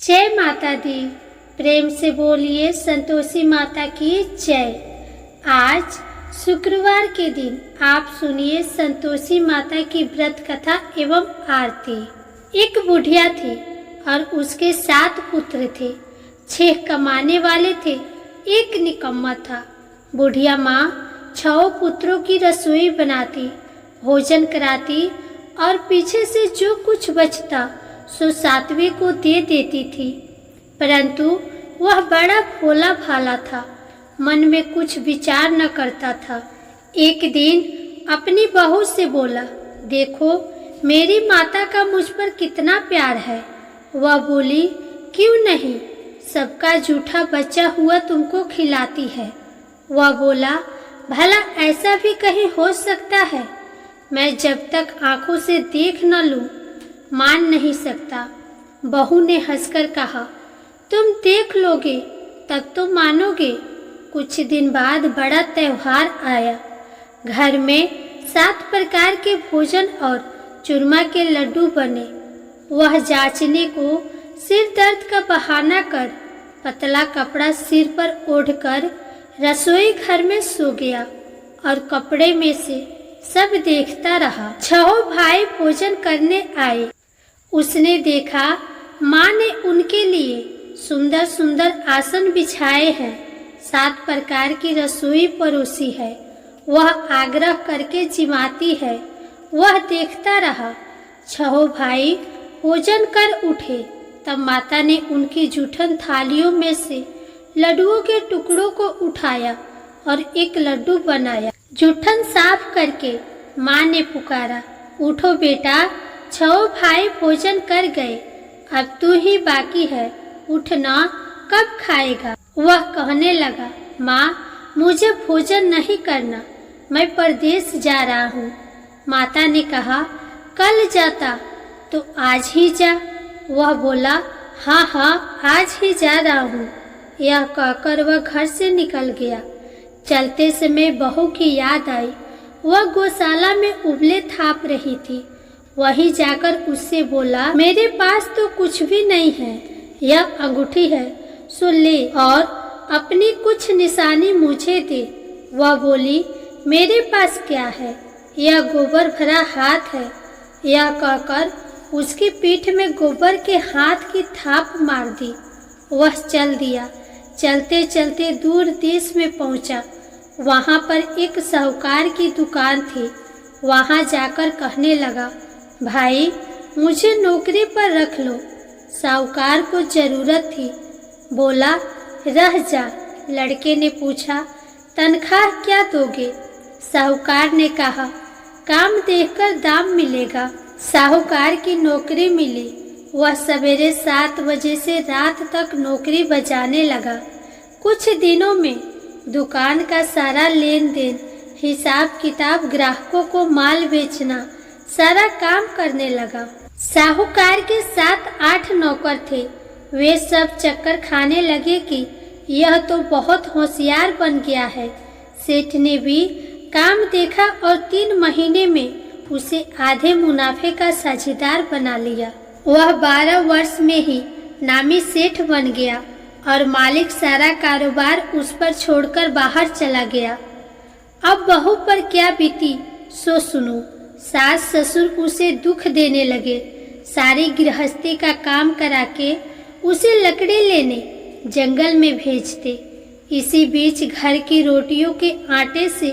जय माता दी। प्रेम से बोलिए संतोषी माता की जय। आज शुक्रवार के दिन आप सुनिए संतोषी माता की व्रत कथा एवं आरती। एक बुढ़िया थी और उसके 7 पुत्र थे। 6 कमाने वाले थे, एक निकम्मा था। बुढ़िया माँ 6 पुत्रों की रसोई बनाती, भोजन कराती और पीछे से जो कुछ बचता सो 7वें को दे देती थी। परंतु वह बड़ा भोला भाला था, मन में कुछ विचार न करता था। एक दिन अपनी बहू से बोला, देखो मेरी माता का मुझ पर कितना प्यार है। वह बोली, क्यों नहीं, सबका जूठा बचा हुआ तुमको खिलाती है। वह बोला, भला ऐसा भी कहीं हो सकता है? मैं जब तक आंखों से देख न लूं मान नहीं सकता। बहू ने हंसकर कहा, तुम देख लोगे तब तो मानोगे। कुछ दिन बाद बड़ा त्योहार आया। घर में 7 प्रकार के भोजन और चूरमा के लड्डू बने। वह जांचने को सिर दर्द का बहाना कर पतला कपड़ा सिर पर ओढ़कर रसोई घर में सो गया और कपड़े में से सब देखता रहा। 6 भाई भोजन करने आए। उसने देखा माँ ने उनके लिए सुंदर सुंदर आसन बिछाए हैं, 7 प्रकार की रसोई परोसी है। वह आग्रह करके जिमाती है। वह देखता रहा। 6 भाई भोजन कर उठे तब माता ने उनकी जूठन थालियों में से लड्डुओं के टुकड़ों को उठाया और एक लड्डू बनाया। जूठन साफ करके माँ ने पुकारा, उठो बेटा, 6 भाई भोजन कर गए, अब तू ही बाकी है, उठना, कब खाएगा? वह कहने लगा, माँ मुझे भोजन नहीं करना, मैं परदेश जा रहा हूँ। माता ने कहा, कल जाता तो आज ही जा। वह बोला, हाँ हाँ आज ही जा रहा हूँ। यह कहकर वह घर से निकल गया। चलते समय बहू की याद आई। वह गौशाला में उबले थाप रही थी। वहीं जाकर उससे बोला, मेरे पास तो कुछ भी नहीं है, यह अंगूठी है, सो ले और अपनी कुछ निशानी मुझे दे। वह बोली, मेरे पास क्या है, यह गोबर भरा हाथ है। यह कहकर उसकी पीठ में गोबर के हाथ की थाप मार दी। वह चल दिया। चलते चलते दूर देश में पहुंचा। वहां पर एक साहूकार की दुकान थी। वहां जाकर कहने लगा, भाई मुझे नौकरी पर रख लो। साहूकार को जरूरत थी। बोला, रह जा। लड़के ने पूछा, तनख्वाह क्या दोगे? साहूकार ने कहा, काम देखकर दाम मिलेगा। साहूकार की नौकरी मिली। वह सवेरे 7 बजे से रात तक नौकरी बजाने लगा। कुछ दिनों में दुकान का सारा लेन देन, हिसाब किताब, ग्राहकों को माल बेचना, सारा काम करने लगा। साहूकार के 7-8 नौकर थे। वे सब चक्कर खाने लगे कि यह तो बहुत होशियार बन गया है। सेठ ने भी काम देखा और 3 महीने में उसे आधे मुनाफे का साझेदार बना लिया। वह 12 वर्ष में ही नामी सेठ बन गया और मालिक सारा कारोबार उस पर छोड़कर बाहर चला गया। अब बहू पर क्या बीती सो सुनो। सास ससुर उसे दुख देने लगे। सारी गृहस्थी का काम करा के उसे लकड़ी लेने जंगल में भेजते। इसी बीच घर की रोटियों के आटे से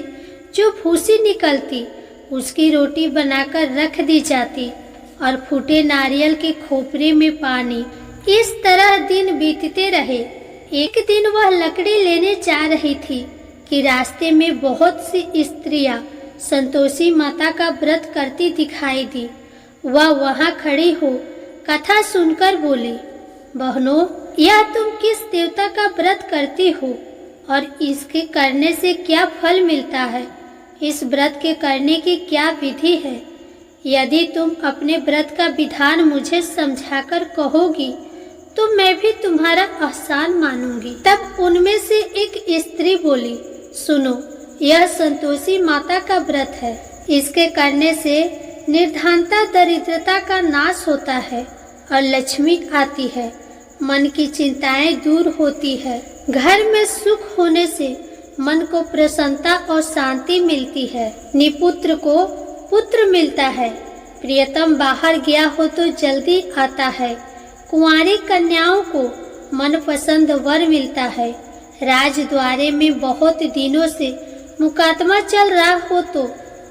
जो भूसी निकलती उसकी रोटी बनाकर रख दी जाती और फूटे नारियल के खोपरे में पानी। इस तरह दिन बीतते रहे। एक दिन वह लकड़ी लेने जा रही थी कि रास्ते में बहुत सी स्त्रियां संतोषी माता का व्रत करती दिखाई दी। वह वहां खड़ी हो कथा सुनकर बोली, बहनों, यह तुम किस देवता का व्रत करती हो और इसके करने से क्या फल मिलता है? इस व्रत के करने की क्या विधि है? यदि तुम अपने व्रत का विधान मुझे समझाकर कहोगी तो मैं भी तुम्हारा एहसान मानूंगी। तब उनमें से एक स्त्री बोली, सुनो, यह संतोषी माता का व्रत है। इसके करने से निर्धनता, दरिद्रता का नाश होता है और लक्ष्मी आती है। मन की चिंताएं दूर होती है। घर में सुख होने से मन को प्रसन्नता और शांति मिलती है। निपुत्र को पुत्र मिलता है। प्रियतम बाहर गया हो तो जल्दी आता है। कुंवारी कन्याओं को मनपसंद वर मिलता है। राजद्वारे में बहुत दिनों से मुकदमा चल रहा हो तो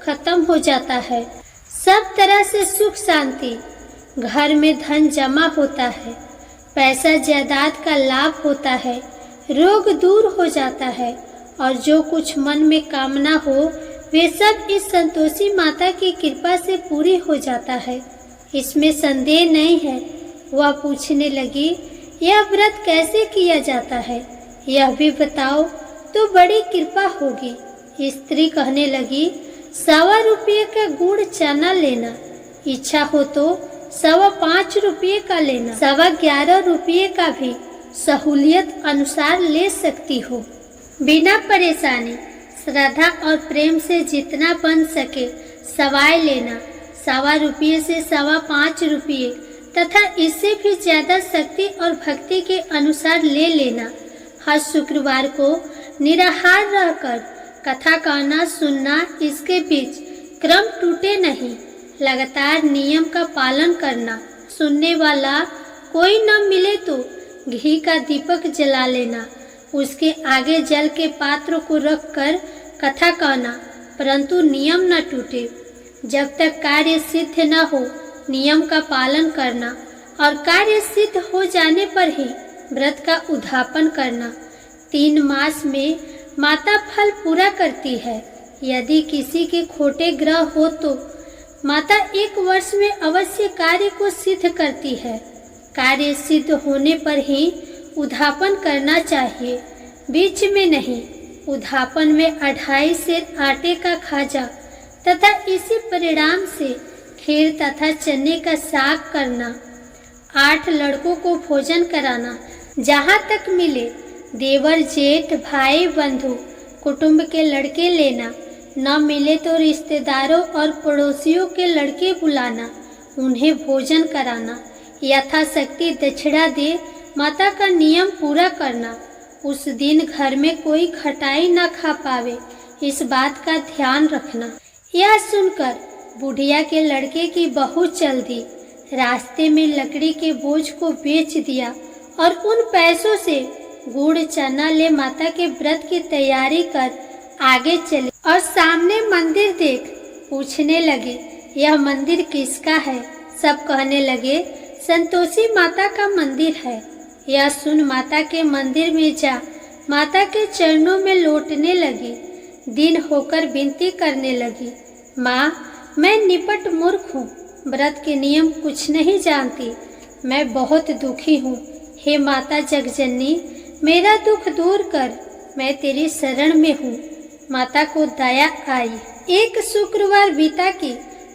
खत्म हो जाता है। सब तरह से सुख शांति, घर में धन जमा होता है। पैसा जायदाद का लाभ होता है। रोग दूर हो जाता है और जो कुछ मन में कामना हो वे सब इस संतोषी माता की कृपा से पूरी हो जाता है। इसमें संदेह नहीं है। वह पूछने लगी, यह व्रत कैसे किया जाता है, यह भी बताओ तो बड़ी कृपा होगी। स्त्री कहने लगी, 1.25 रुपये का गुड़ चना लेना, इच्छा हो तो 5.25 रुपये का लेना, 11.25 रुपये का भी सहूलियत अनुसार ले सकती हो। बिना परेशानी, श्रद्धा और प्रेम से जितना बन सके सवाई लेना। 1.25 रुपये से 5.25 रुपये तथा इससे भी ज्यादा शक्ति और भक्ति के अनुसार ले लेना। हर शुक्रवार को निराहार रहकर कथा कहना सुनना, इसके बीच क्रम टूटे नहीं। लगातार नियम का पालन करना। सुनने वाला कोई न मिले तो घी का दीपक जला लेना। उसके आगे जल के पात्र को रखकर कथा कहना, परंतु नियम न टूटे। जब तक कार्य सिद्ध न हो नियम का पालन करना और कार्य सिद्ध हो जाने पर ही व्रत का उद्यापन करना। 3 मास में माता फल पूरा करती है। यदि किसी के खोटे ग्रह हो तो माता 1 वर्ष में अवश्य कार्य को सिद्ध करती है। कार्य सिद्ध होने पर ही उद्यापन करना चाहिए, बीच में नहीं। उद्यापन में 2.5 सेर आटे का खाजा तथा इसी परिणाम से खीर तथा चने का साग करना। 8 लड़कों को भोजन कराना, जहाँ तक मिले। देवर जेठ भाई बंधु कुटुंब के लड़के लेना, न मिले तो रिश्तेदारों और पड़ोसियों के लड़के बुलाना, उन्हें भोजन कराना। यथाशक्ति दक्षिणा दे माता का नियम पूरा करना। उस दिन घर में कोई खटाई न खा पावे, इस बात का ध्यान रखना। यह सुनकर बुढ़िया के लड़के की बहू चल दी। रास्ते में लकड़ी के बोझ को बेच दिया और उन पैसों से गुड़ चना ले माता के व्रत की तैयारी कर आगे चले और सामने मंदिर देख पूछने लगे, यह मंदिर किसका है? सब कहने लगे, संतोषी माता का मंदिर है। यह सुन माता के मंदिर में जा माता के चरणों में लौटने लगी। दिन होकर विनती करने लगी, माँ मैं निपट मूर्ख हूँ, व्रत के नियम कुछ नहीं जानती, मैं बहुत दुखी हूँ। हे माता जगजननी, मेरा दुख दूर कर, मैं तेरी शरण में हूँ। माता को दया आई। एक शुक्रवार बीता कि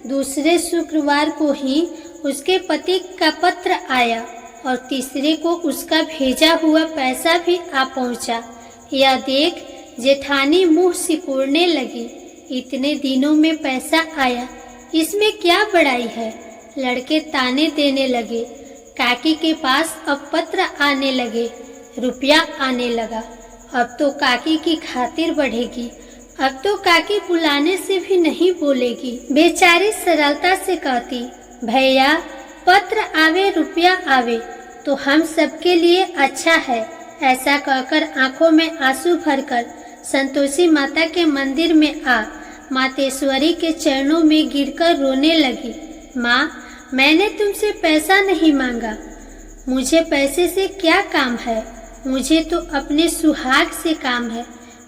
दूसरे शुक्रवार को ही उसके पति का पत्र आया और तीसरे को उसका भेजा हुआ पैसा भी आ पहुंचा। यह देख जेठानी मुंह सिकोड़ने लगी, इतने दिनों में पैसा आया, इसमें क्या बड़ाई है? लड़के ताने देने लगे। काकी के पास अब पत्र आने लगे, रुपया आने लगा। अब तो काकी की खातिर बढ़ेगी, अब तो काकी बुलाने से भी नहीं बोलेगी। बेचारी सरलता से कहती, भैया पत्र आवे रुपया आवे तो हम सबके लिए अच्छा है। ऐसा कहकर आंखों में आंसू भरकर संतोषी माता के मंदिर में आ मातेश्वरी के चरणों में गिरकर रोने लगी। माँ, मैंने तुमसे पैसा नहीं मांगा, मुझे पैसे से क्या काम है? मुझे तो अपने सुहाग से काम है।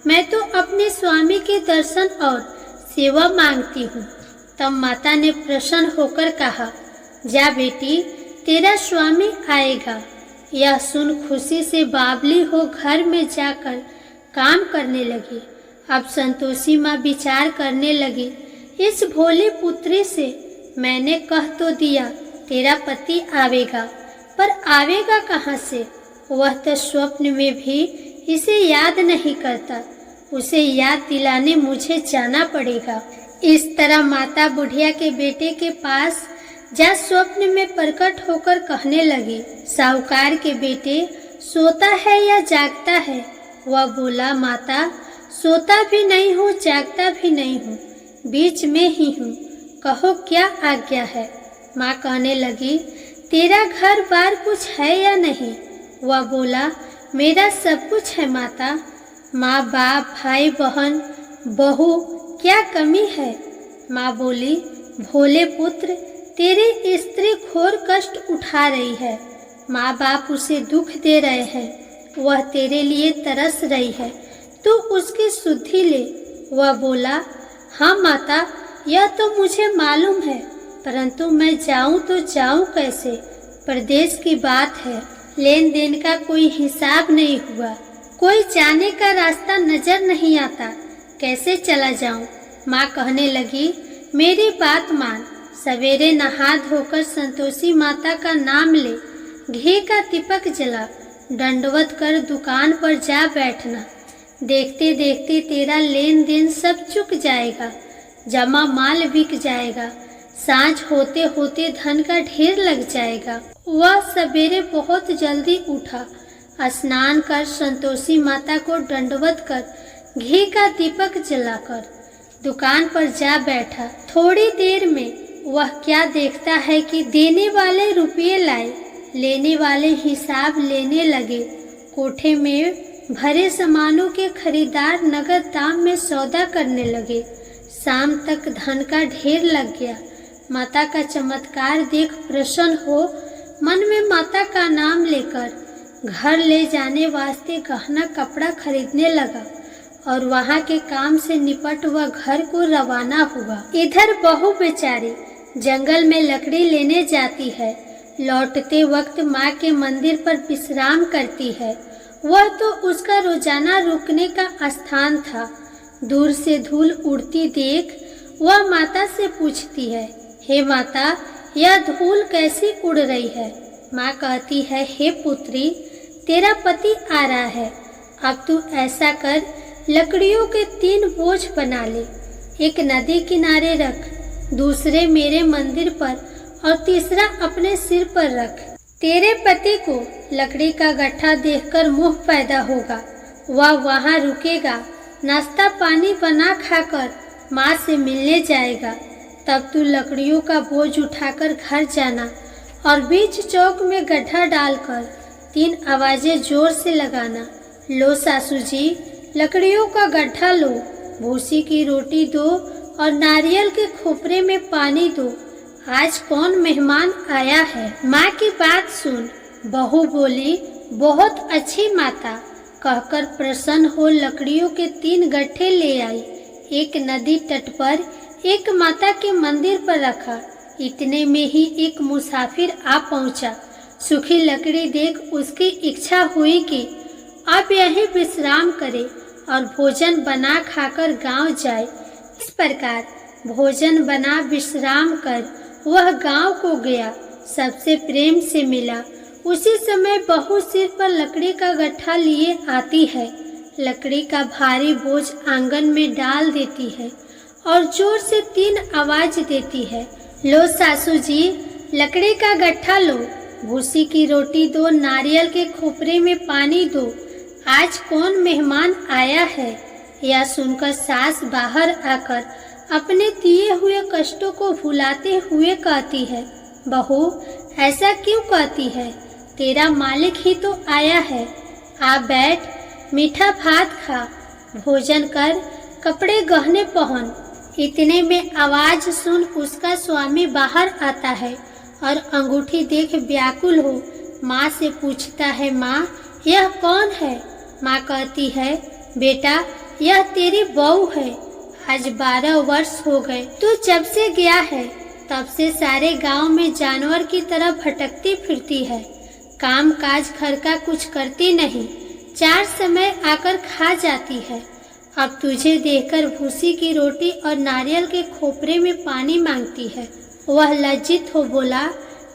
मैं तो अपने स्वामी के दर्शन और सेवा मांगती हूँ। तब माता ने प्रसन्न होकर कहा, जा बेटी, तेरा स्वामी आएगा। यह सुन खुशी से बावली हो घर में जाकर काम करने लगी। अब संतोषी माँ विचार करने लगी, इस भोली पुत्री से मैंने कह तो दिया तेरा पति आवेगा, पर आवेगा कहाँ से? वह तो स्वप्न में भी इसे याद नहीं करता, उसे याद दिलाने मुझे जाना पड़ेगा। इस तरह माता बुढ़िया के बेटे के पास जा स्वप्न में प्रकट होकर कहने लगी, साहूकार के बेटे सोता है या जागता है? वह बोला, माता सोता भी नहीं हूँ, जागता भी नहीं हूँ, बीच में ही हूँ, कहो क्या आज्ञा है? माँ कहने लगी, तेरा घर बार कुछ है या नहीं? वह बोला, मेरा सब कुछ है माता। माँ बाप, भाई बहन, बहू, क्या कमी है? माँ बोली, भोले पुत्र, तेरी स्त्री घोर कष्ट उठा रही है, माँ बाप उसे दुख दे रहे हैं, वह तेरे लिए तरस रही है, तू उसकी सुधि ले। वह बोला, हाँ माता, यह तो मुझे मालूम है, परंतु मैं जाऊं तो जाऊं कैसे? प्रदेश की बात है, लेन देन का कोई हिसाब नहीं हुआ, कोई जाने का रास्ता नजर नहीं आता, कैसे चला जाऊं? माँ कहने लगी, मेरी बात मान, सवेरे नहा धोकर संतोषी माता का नाम ले, घी का दीपक जला, दंडवत कर दुकान पर जा बैठना। देखते देखते तेरा लेन देन सब चुक जाएगा, जमा माल बिक जाएगा, सांझ होते होते धन का ढेर लग जाएगा। वह सवेरे बहुत जल्दी उठा, स्नान कर संतोषी माता को दंडवत कर घी का दीपक जलाकर दुकान पर जा बैठा। थोड़ी देर में वह क्या देखता है कि देने वाले रुपये लाए, लेने वाले हिसाब लेने लगे। कोठे में भरे सामानों के खरीदार नगद दाम में सौदा करने लगे। शाम तक धन का ढेर लग गया। माता का चमत्कार देख प्रसन्न हो मन में माता का नाम लेकर घर ले जाने वास्ते गहना कपड़ा खरीदने लगा और वहाँ के काम से निपट वह घर को रवाना हुआ। इधर बहू बेचारी जंगल में लकड़ी लेने जाती है, लौटते वक्त माँ के मंदिर पर विश्राम करती है। वह तो उसका रोजाना रुकने का स्थान था। दूर से धूल उड़ती देख वह माता से पूछती है, हे माता, यह धूल कैसी उड़ रही है? माँ कहती है, हे पुत्री, तेरा पति आ रहा है, अब तू ऐसा कर, लकड़ियों के 3 बोझ बना ले, एक नदी किनारे रख, दूसरे मेरे मंदिर पर और तीसरा अपने सिर पर रख। तेरे पति को लकड़ी का गट्ठा देखकर मोह पैदा होगा, वह वहाँ रुकेगा, नाश्ता पानी बना खाकर माँ से मिलने जाएगा। तब तू लकड़ियों का बोझ उठाकर घर जाना और बीच चौक में गड्ढा डालकर 3 आवाजें जोर से लगाना, लो सासू जी, लकड़ियों का गड्ढा लो, भूसी की रोटी दो और नारियल के खोपरे में पानी दो, आज कौन मेहमान आया है? माँ की बात सुन बहू बोली, बहुत अच्छी माता, कहकर प्रसन्न हो लकड़ियों के 3 गट्ठे ले आई। एक नदी तट पर, एक माता के मंदिर पर रखा। इतने में ही एक मुसाफिर आ पहुंचा। सूखी लकड़ी देख उसकी इच्छा हुई कि अब यहीं विश्राम करे और भोजन बना खाकर गांव जाए। इस प्रकार भोजन बना विश्राम कर वह गांव को गया, सबसे प्रेम से मिला। उसी समय बहू सिर पर लकड़ी का गट्ठा लिए आती है, लकड़ी का भारी बोझ आंगन में डाल देती है और जोर से 3 आवाज देती है, लो सासू जी, लकड़ी का गट्ठा लो, भूसी की रोटी दो, नारियल के खोपरे में पानी दो, आज कौन मेहमान आया है? यह सुनकर सास बाहर आकर अपने दिए हुए कष्टों को भुलाते हुए कहती है, बहू ऐसा क्यों कहती है? तेरा मालिक ही तो आया है, आ बैठ, मीठा भात खा, भोजन कर, कपड़े गहने पहन। इतने में आवाज सुन उसका स्वामी बाहर आता है और अंगूठी देख व्याकुल हो माँ से पूछता है, माँ यह कौन है? माँ कहती है, बेटा यह तेरी बहू है, आज 12 वर्ष हो गए, तू जब से गया है तब से सारे गांव में जानवर की तरह भटकती फिरती है, काम काज घर का कुछ करती नहीं, 4 समय आकर खा जाती है। अब तुझे देखकर भूसी की रोटी और नारियल के खोपरे में पानी मांगती है। वह लज्जित हो बोला,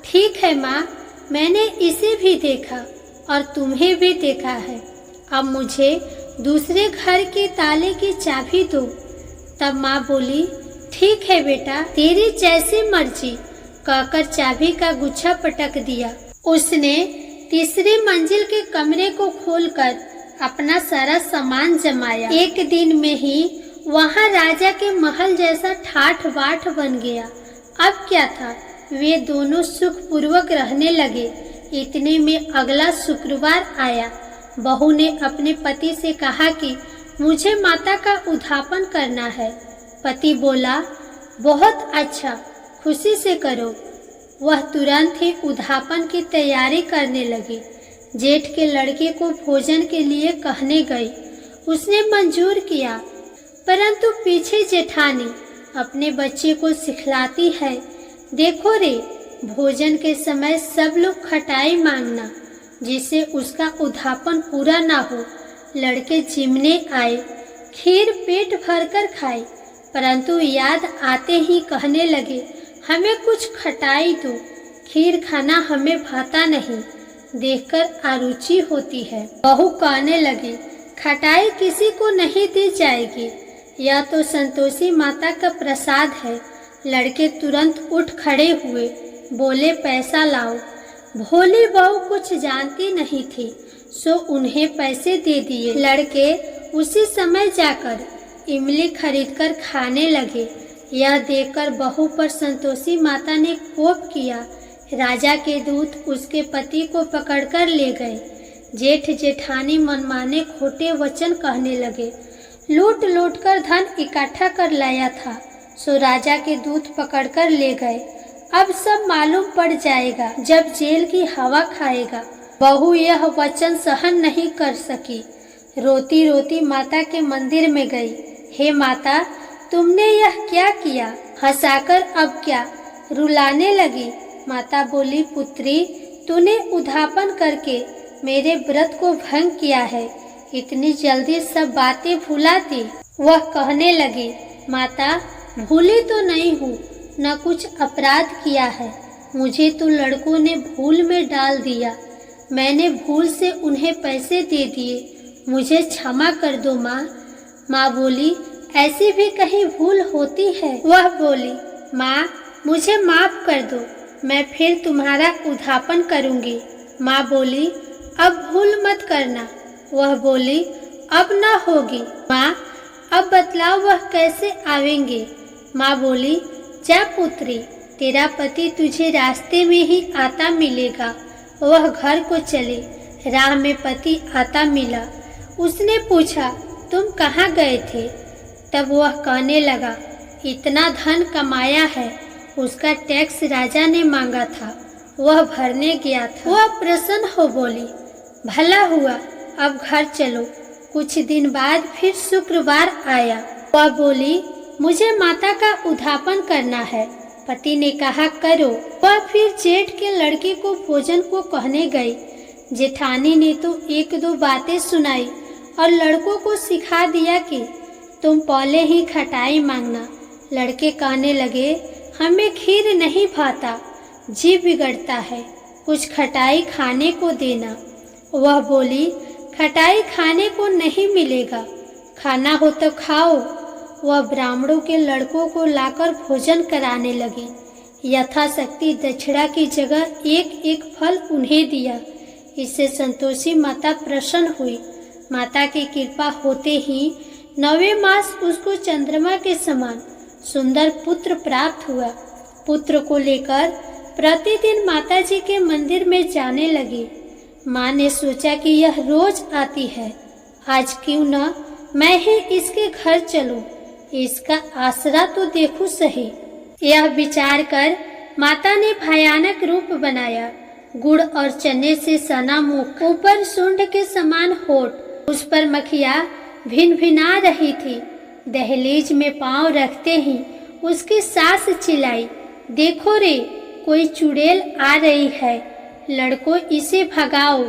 ठीक है माँ, मैंने इसे भी देखा और तुम्हें भी देखा है, अब मुझे दूसरे घर के ताले की चाबी दो। तब माँ बोली, ठीक है बेटा, तेरी जैसी मर्जी, कहकर चाबी का गुच्छा पटक दिया। उसने तीसरी मंजिल के कमरे को खोलकर अपना सारा सामान जमाया। एक दिन में ही वहां राजा के महल जैसा ठाठ बाट बन गया। अब क्या था, वे दोनों सुखपूर्वक रहने लगे। इतने में अगला शुक्रवार आया। बहू ने अपने पति से कहा कि मुझे माता का उद्यापन करना है। पति बोला, बहुत अच्छा, खुशी से करो। वह तुरंत ही उद्यापन की तैयारी करने लगी। जेठ के लड़के को भोजन के लिए कहने गई। उसने मंजूर किया, परंतु पीछे जेठानी अपने बच्चे को सिखलाती है, देखो रे, भोजन के समय सब लोग खटाई मांगना, जिससे उसका उद्यापन पूरा ना हो। लड़के जिमने आए, खीर पेट भरकर खाई, परंतु याद आते ही कहने लगे, हमें कुछ खटाई दो, खीर खाना हमें भाता नहीं, देखकर अरुचि होती है। बहू कहने लगी, खटाई किसी को नहीं दी जाएगी, यह तो संतोषी माता का प्रसाद है। लड़के तुरंत उठ खड़े हुए, बोले, पैसा लाओ। भोली बहू कुछ जानती नहीं थी, सो उन्हें पैसे दे दिए। लड़के उसी समय जाकर इमली खरीदकर खाने लगे। यह देखकर बहू पर संतोषी माता ने कोप किया। राजा के दूत उसके पति को पकड़कर ले गए। जेठ जेठानी मनमाने खोटे वचन कहने लगे। लूट लूट कर धन इकट्ठा कर लाया था, सो राजा के दूत पकड़कर ले गए। अब सब मालूम पड़ जाएगा जब जेल की हवा खाएगा। बहू यह वचन सहन नहीं कर सकी। रोती रोती माता के मंदिर में गई। हे माता, तुमने यह क्या किया? हंसाकर अब क्या रुलाने लगी। माता बोली, पुत्री, तूने उद्यापन करके मेरे व्रत को भंग किया है, इतनी जल्दी सब बातें भुलाती। वह कहने लगी, माता, भूली तो नहीं हूँ, न कुछ अपराध किया है, मुझे तो लड़कों ने भूल में डाल दिया, मैंने भूल से उन्हें पैसे दे दिए, मुझे क्षमा कर दो माँ। माँ बोली, ऐसी भी कहीं भूल होती है? वह बोली, माँ, मुझे माफ कर दो, मैं फिर तुम्हारा उद्यापन करूँगी। माँ बोली, अब भूल मत करना। वह बोली, अब ना होगी। माँ, अब बतलाओ वह कैसे आवेंगे? माँ बोली, जा पुत्री, तेरा पति तुझे रास्ते में ही आता मिलेगा। वह घर को चले। राह में पति आता मिला। उसने पूछा, तुम कहाँ गए थे? तब वह कहने लगा, इतना धन कमाया है, उसका टैक्स राजा ने मांगा था, वह भरने गया था। वह प्रसन्न हो बोली, भला हुआ, अब घर चलो। कुछ दिन बाद फिर शुक्रवार आया। वह बोली, मुझे माता का उद्यापन करना है। पति ने कहा, करो। वह फिर जेठ के लड़के को भोजन को कहने गई। जेठानी ने तो एक दो बातें सुनाई और लड़कों को सिखा दिया कि तुम पहले ही खटाई मांगना। लड़के कहने लगे, हमें खीर नहीं भाता, जी बिगड़ता है, कुछ खटाई खाने को देना। वह बोली, खटाई खाने को नहीं मिलेगा, खाना हो तो खाओ। वह ब्राह्मणों के लड़कों को लाकर भोजन कराने लगी। यथाशक्ति दक्षिणा की जगह एक एक फल उन्हें दिया। इससे संतोषी माता प्रसन्न हुई। माता की कृपा होते ही 9वें मास उसको चंद्रमा के समान सुंदर पुत्र प्राप्त हुआ। पुत्र को लेकर प्रतिदिन माताजी के मंदिर में जाने लगी। माँ ने सोचा कि यह रोज आती है, आज क्यों न मैं ही इसके घर चलूं, इसका आसरा तो देखूं सही। यह विचार कर माता ने भयानक रूप बनाया। गुड़ और चने से सना मुख, ऊपर सूंड के समान होठ, उस पर मखिया भिन भिना रही थी। दहलीज में पांव रखते ही उसकी सास चिल्लाई, देखो रे, कोई चुड़ैल आ रही है, लड़कों इसे भगाओ,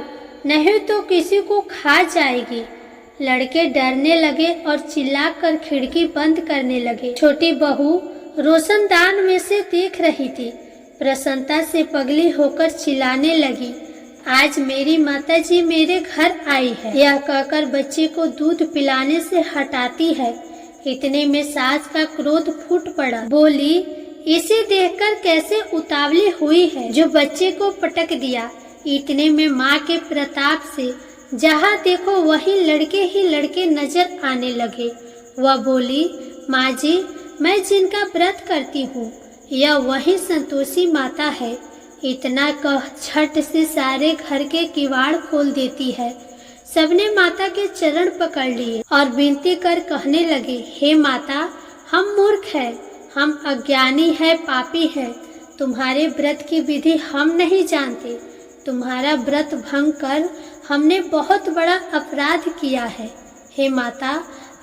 नहीं तो किसी को खा जाएगी। लड़के डरने लगे और चिल्लाकर खिड़की बंद करने लगे। छोटी बहू रोशनदान में से देख रही थी। प्रसन्नता से पगली होकर चिल्लाने लगी, आज मेरी माताजी मेरे घर आई है। यह कहकर बच्चे को दूध पिलाने से हटाती है। इतने में सास का क्रोध फूट पड़ा। बोली, इसे देखकर कैसे उतावली हुई है जो बच्चे को पटक दिया। इतने में माँ के प्रताप से जहाँ देखो वही लड़के ही लड़के नजर आने लगे। वह बोली, माँ जी, मैं जिनका व्रत करती हूँ यह वही संतोषी माता है। इतना कह झट से सारे घर के किवाड़ खोल देती है। सबने माता के चरण पकड़ लिए और विनती कर कहने लगे, हे माता, हम मूर्ख हैं, हम अज्ञानी है, पापी हैं। तुम्हारे व्रत की विधि हम नहीं जानते। तुम्हारा व्रत भंग कर हमने बहुत बड़ा अपराध किया है। हे माता,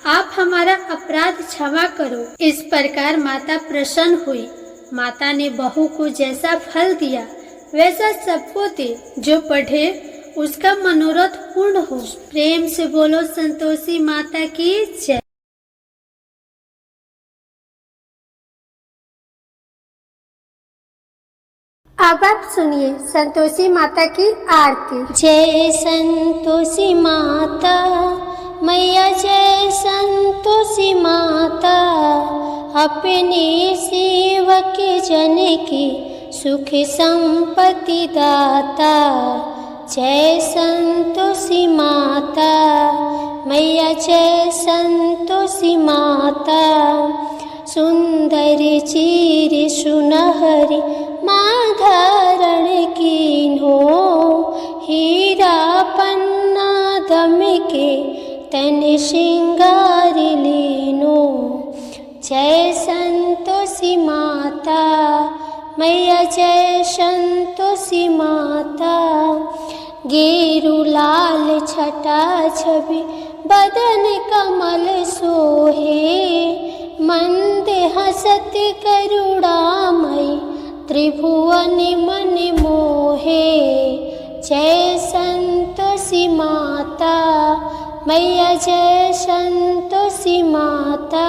आप हमारा अपराध क्षमा करो। इस प्रकार माता प्रसन्न हुई। माता ने बहू को जैसा फल दिया वैसा सबको दे। जो पढ़े उसका मनोरथ पूर्ण हो। प्रेम से बोलो संतोषी माता की जय। अब आप सुनिए संतोषी माता की आरती। जय संतोषी माता मैया, जय संतोषी माता, अपने सेवक जन की सुख संपत्ति दाता। जय संतोषी माता मैया, जय संतोषी माता, सुंदर चीर सुनहरी माँ धारण कीन्हो, हीरा पन्ना दम के तन श्रृंगार लीनो। जय संतोषी माता मैया, जय संतोषी माता, गेरु लाल छटा छवि बदन कमल सोहे, मंद हसत करुणामयी त्रिभुवन मन मोहे। जय संतोषी माता मैया, जय संतोषी माता,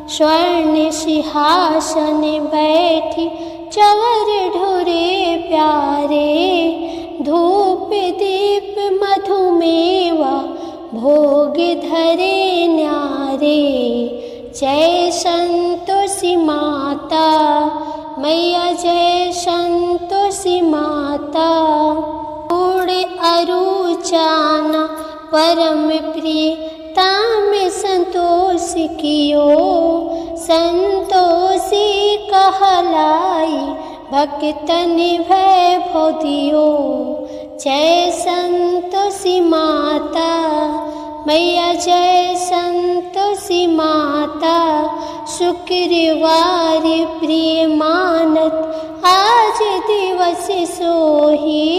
स्वर्ण सिंहासन बैठी चवर ढोरे प्यारे, धूप दीप मधुमेवा भोग धरे न्यारे। जय संतोषी माता मैया, जय संतोषी माता, उड़े अरुचाना परम प्रिय ताम संतोष कियो, संतोषी कहलाई भक्तन वैभव दियो। जय संतोषी माता मैया, जय संतोषी माता, शुक्रवार प्रिय मानत आज दिवस सोही,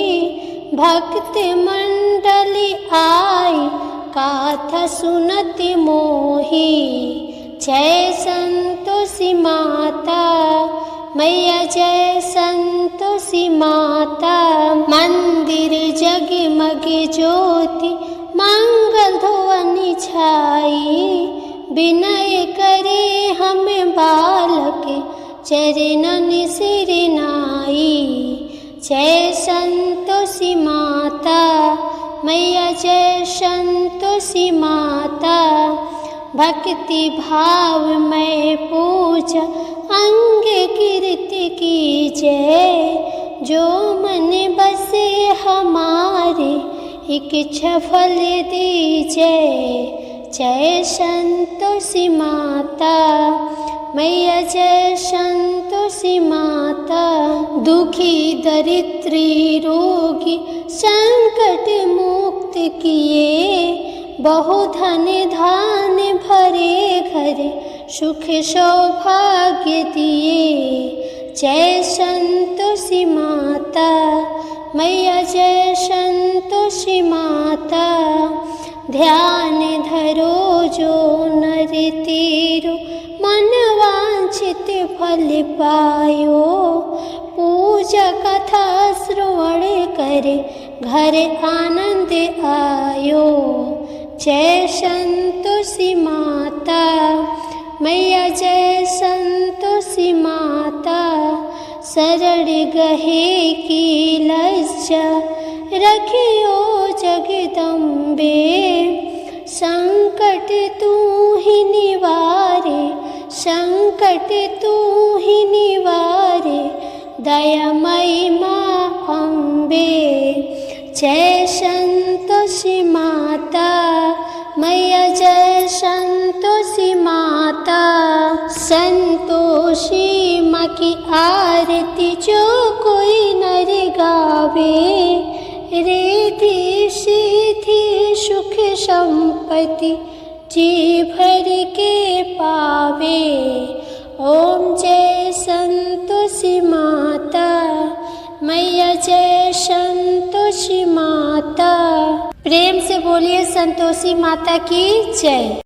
भक्त मंडली आई गाथा सुनत मोही। जय संतोषी माता मैया, जय संतोषी माता, मंदिर जगमग ज्योति मंगल ध्वनि छाई, विनय करे हम बालक चरणन सिर नाई। जय संतोषी माता मैया, जय संतोषी माता, भक्ति भाव में पूजा अंग कीर्ति की जय, जो मन बसे हमारे इच्छा फल दीजय। जय संतोषी माता मैया, जय संतोषी माता, दुखी दरिद्री रोगी संकट मुक्त किए, बहु धन धान भरे घरे सुख सौभाग्य दिए। जय संतोषी माता मैया, जय संतोषी माता, ध्यान धरो जो नर तेरो मन वांछित फल पायो, पूजा कथा श्रवण करे घर आनंद आयो। जय संतोषी माता मैया, जय संतोषी माता, शरण गहे की लज्जा रखियो जगदम्बे, संकट तू ही निवारे संकट संकट तू ही निवारे, दयामयी माँ अम्बे। जय संतोषी माता मैया, जय संतोषी माता। संतोषी माँ की आरती जो कोई नर गावे, रिद्धि सिद्धि सुख संपत्ति जी भर के पावे। ओम जय संतोषी माता मैया, जय संतोषी माता। प्रेम से बोलिए संतोषी माता की जय।